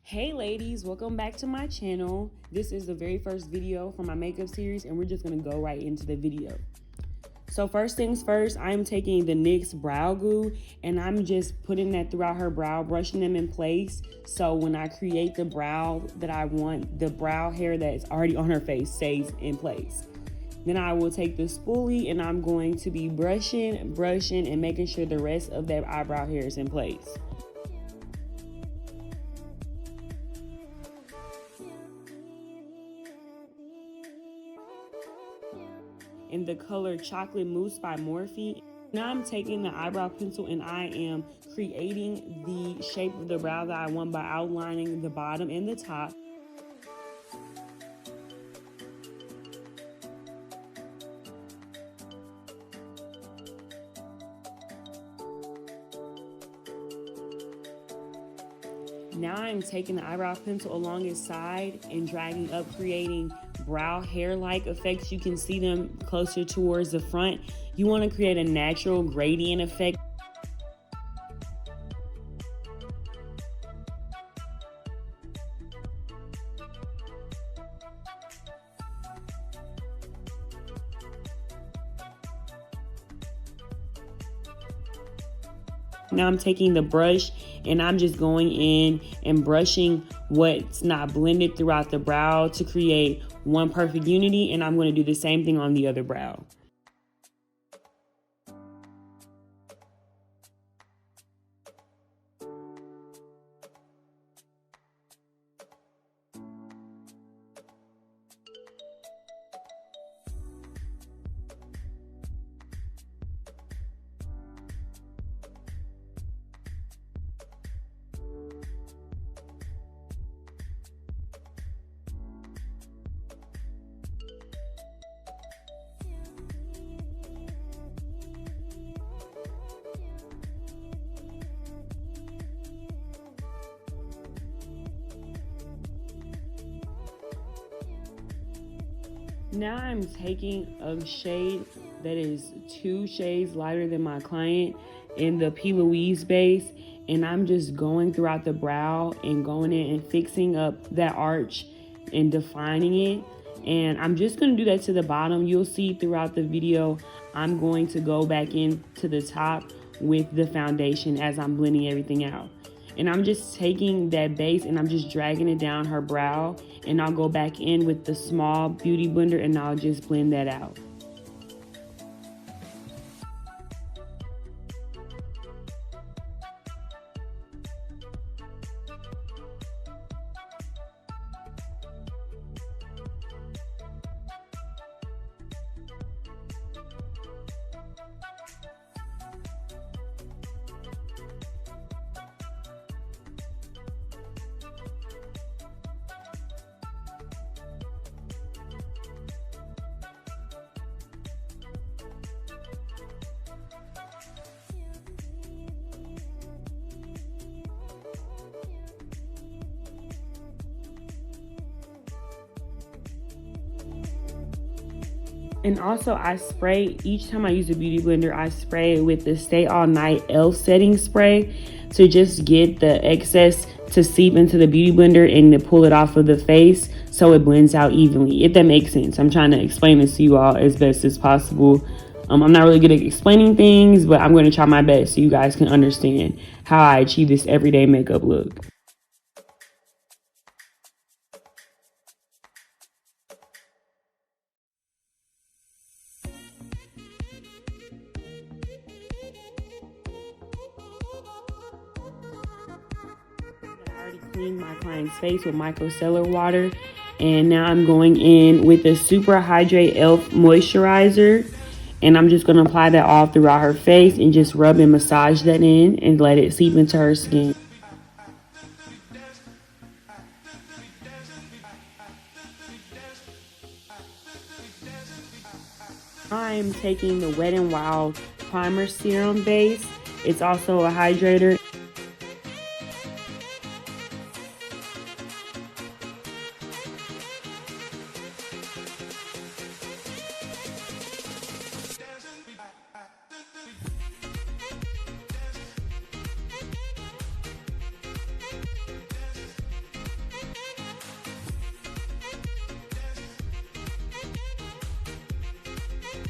Hey ladies, welcome back to my channel. This is the very first video from my makeup series and we're just gonna go right into the video. So first things first, I'm taking the NYX brow glue and I'm just putting that throughout her brow, brushing them in place. So when I create the brow that I want, the brow hair that is already on her face stays in place. Then I will take the spoolie and I'm going to be brushing and making sure the rest of that eyebrow hair is in place. In the color Chocolate Mousse by Morphe. Now I'm taking the eyebrow pencil and I am creating the shape of the brow that I want by outlining the bottom and the top. Now I'm taking the eyebrow pencil along its side and dragging up, creating brow hair-like effects. You can see them closer towards the front. You want to create a natural gradient effect. Now I'm taking the brush and I'm just going in and brushing what's not blended throughout the brow to create one perfect unity, and I'm going to do the same thing on the other brow. Now I'm taking a shade that is 2 shades lighter than my client in the Plouise base, and I'm just going throughout the brow and going in and fixing up that arch and defining it. And I'm just going to do that to the bottom. You'll see throughout the video I'm going to go back into the top with the foundation as I'm blending everything out. And I'm just taking that base and I'm just dragging it down her brow, and I'll go back in with the small beauty blender and I'll just blend that out. And also I spray, each time I use a beauty blender, I spray it with the Stay All Night e.l.f. setting spray to just get the excess to seep into the beauty blender and to pull it off of the face so it blends out evenly, if that makes sense. I'm trying to explain this to you all as best as possible. I'm not really good at explaining things, but I'm going to try my best so you guys can understand how I achieve this everyday makeup look. Clean my client's face with micellular water, and now I'm going in with the superhydrate e.l.f. moisturizer, and I'm just going to apply that all throughout her face and just rub and massage that in and let it seep into her skin. I'm taking the Wet n Wild primer serum base. It's also a hydrator.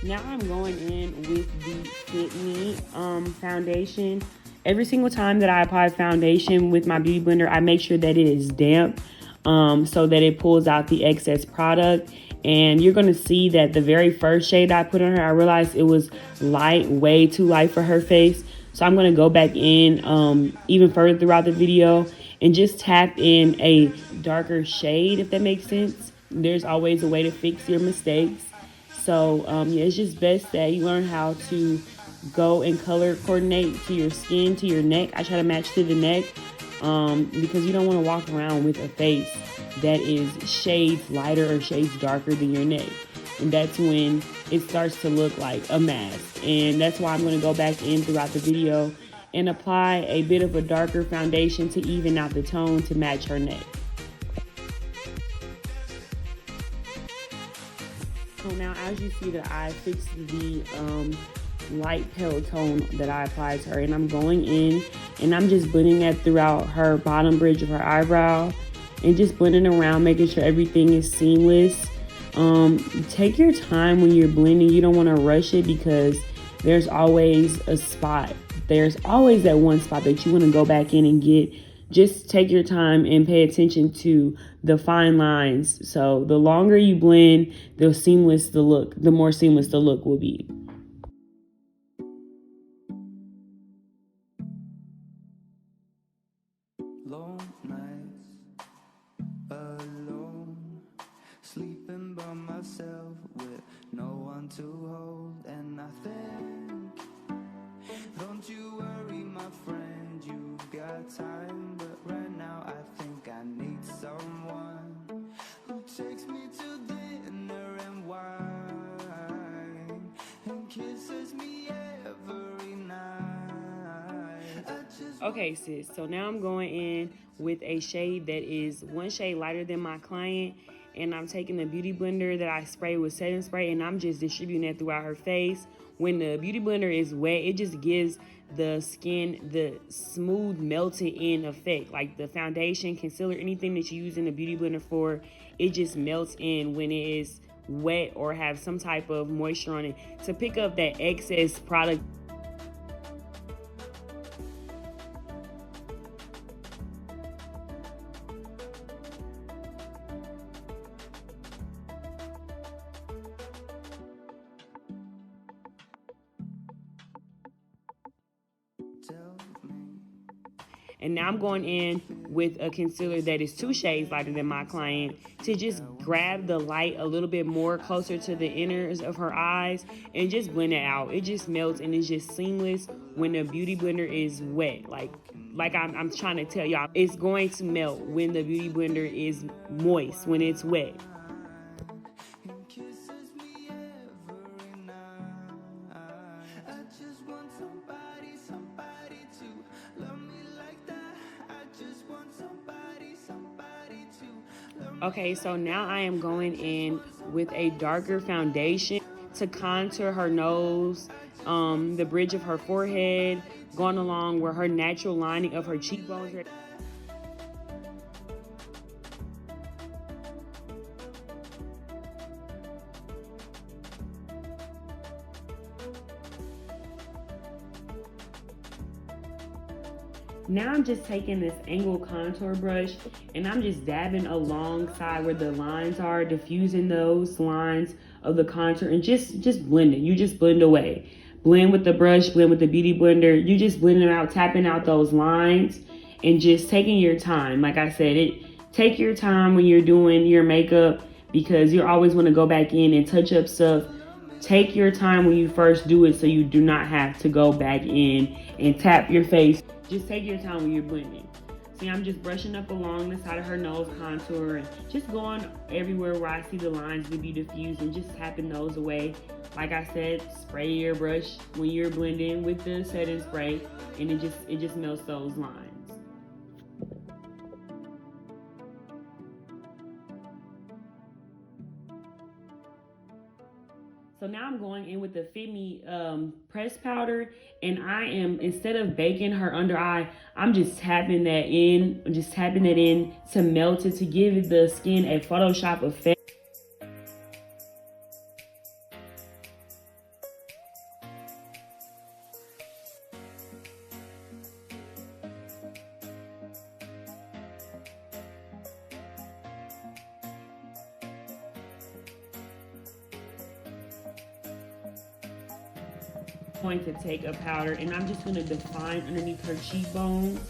Now I'm going in with the Fit Me foundation. Every single time that I apply foundation with my beauty blender, I make sure that it is damp so that it pulls out the excess product. And you're going to see that the very first shade I put on her, I realized it was light, way too light for her face. So I'm going to go back in even further throughout the video and just tap in a darker shade, if that makes sense. There's always a way to fix your mistakes. So yeah, it's just best that you learn how to go and color coordinate to your skin, to your neck. I try to match to the neck because you don't want to walk around with a face that is shades lighter or shades darker than your neck. And that's when it starts to look like a mask. And that's why I'm going to go back in throughout the video and apply a bit of a darker foundation to even out the tone to match her neck. So now, as you see that I fixed the light pale tone that I applied to her, and I'm going in and I'm just blending that throughout her bottom bridge of her eyebrow and just blending around, making sure everything is seamless. Take your time when you're blending. You don't want to rush it because there's always a spot. There's always that one spot that you want to go back in and get. Just take your time and pay attention to the fine lines. So the longer you blend, the more seamless the look will be. Long nights alone, sleeping by myself with no one to hold. And I think, don't you worry, my friend, you've got time. But right now I think I need someone who takes me to dinner and wine and kisses me every night. Okay, sis, so now I'm going in with a shade that is one shade lighter than my client, and I'm taking the beauty blender that I sprayed with setting spray and I'm just distributing it throughout her face. When the beauty blender is wet, it just gives the skin the smooth melted in effect. Like the foundation, concealer, anything that you use in the beauty blender for, it just melts in when it is wet or have some type of moisture on it to pick up that excess product. And now I'm going in with a concealer that is 2 shades lighter than my client to just grab the light a little bit more closer to the inners of her eyes and just blend it out. It just melts and it's just seamless when the beauty blender is wet. Like I'm trying to tell y'all, it's going to melt when the beauty blender is moist, when it's wet. Okay, so now I am going in with a darker foundation to contour her nose, the bridge of her forehead, going along where her natural lining of her cheekbones are. Now I'm just taking this angle contour brush and I'm just dabbing alongside where the lines are, diffusing those lines of the contour and just blending. You just blend away. Blend with the brush, blend with the beauty blender. You just blend them out, tapping out those lines and just taking your time. Like I said, take your time when you're doing your makeup because you always want to go back in and touch up stuff. Take your time when you first do it so you do not have to go back in and tap your face. Just take your time when you're blending. See, I'm just brushing up along the side of her nose contour and just going everywhere where I see the lines to be diffused and just tapping those away. Like I said, spray your brush when you're blending with the setting spray and it just melts those lines. So now I'm going in with the Fit Me press powder and I am, instead of baking her under eye, I'm just tapping that in, to melt it, to give the skin a Photoshop effect. point to take a powder, and I'm just gonna define underneath her cheekbones.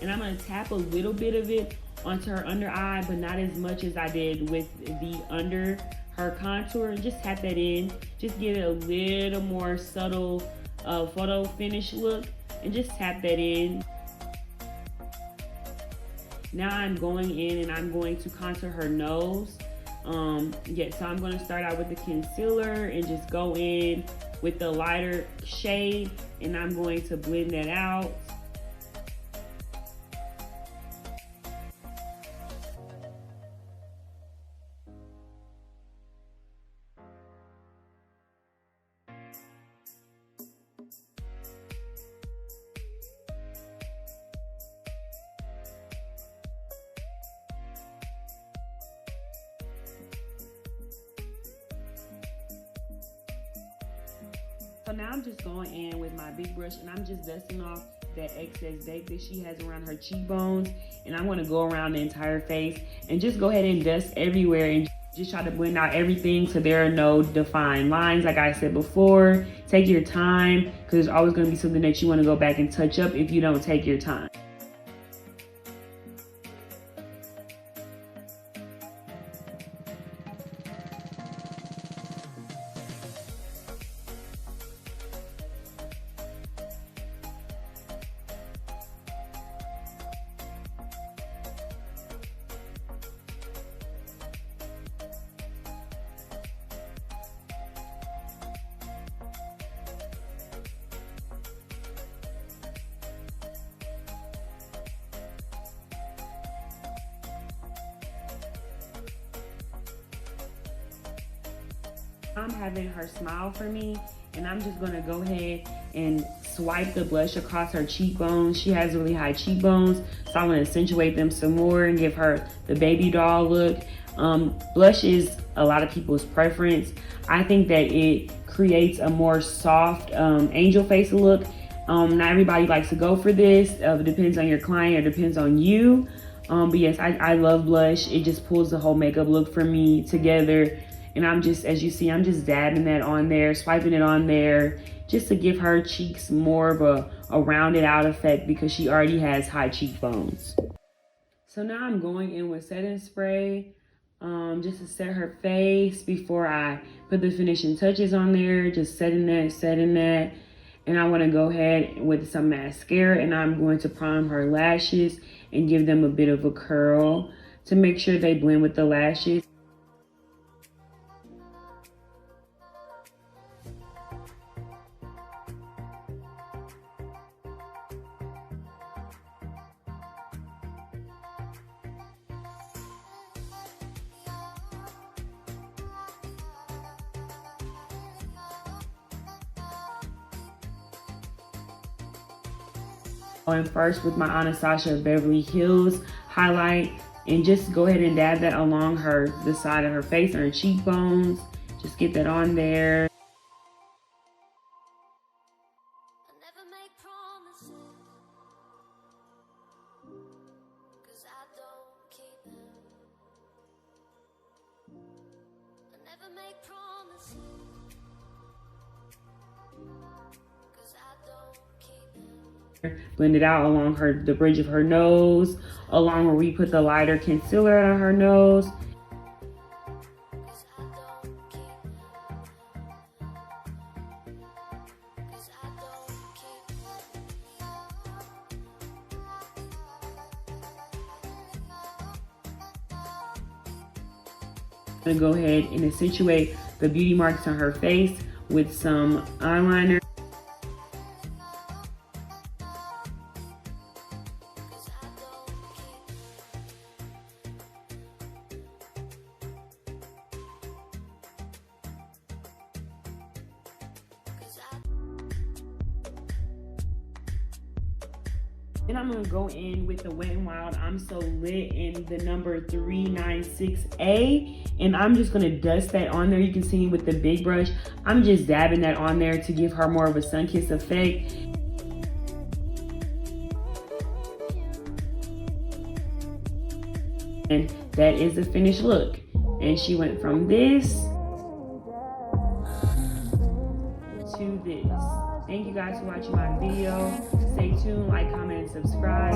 And I'm gonna tap a little bit of it onto her under eye, but not as much as I did with the under her contour. And just tap that in. Just give it a little more subtle photo finish look, and just tap that in. Now I'm going in and I'm going to contour her nose. So I'm going to start out with the concealer and just go in with the lighter shade, and I'm going to blend that out. So now I'm just going in with my big brush, and I'm just dusting off that excess bake that she has around her cheekbones. And I'm going to go around the entire face and just go ahead and dust everywhere and just try to blend out everything so there are no defined lines. Like I said before, take your time, because there's always going to be something that you want to go back and touch up if you don't take your time. I'm having her smile for me, and I'm just gonna go ahead and swipe the blush across her cheekbones. She has really high cheekbones, so I'm gonna accentuate them some more and give her the baby doll look. Blush is a lot of people's preference. I think that it creates a more soft angel face look. Not everybody likes to go for this. It depends on your client, or depends on you. But yes, I love blush. It just pulls the whole makeup look for me together. And I'm just, as you see, I'm just dabbing that on there, swiping it on there, just to give her cheeks more of a rounded out effect, because she already has high cheekbones. So now I'm going in with setting spray, just to set her face before I put the finishing touches on there, just setting that. And I want to go ahead with some mascara, and I'm going to prime her lashes and give them a bit of a curl to make sure they blend with the lashes. Going first with my Anastasia Beverly Hills highlight, and just go ahead and dab that along the side of her face and her cheekbones. Just get that on there. Blend it out along the bridge of her nose, along where we put the lighter concealer on her nose. I'm gonna go ahead and accentuate the beauty marks on her face with some eyeliner. Then I'm gonna go in with the Wet n Wild I'm So Lit in the number 396A, and I'm just gonna dust that on there. You can see with the big brush, I'm just dabbing that on there to give her more of a sun-kissed effect. And that is the finished look. And she went from this to this. Thank you guys for watching my video. Stay tuned, like, comment, and subscribe.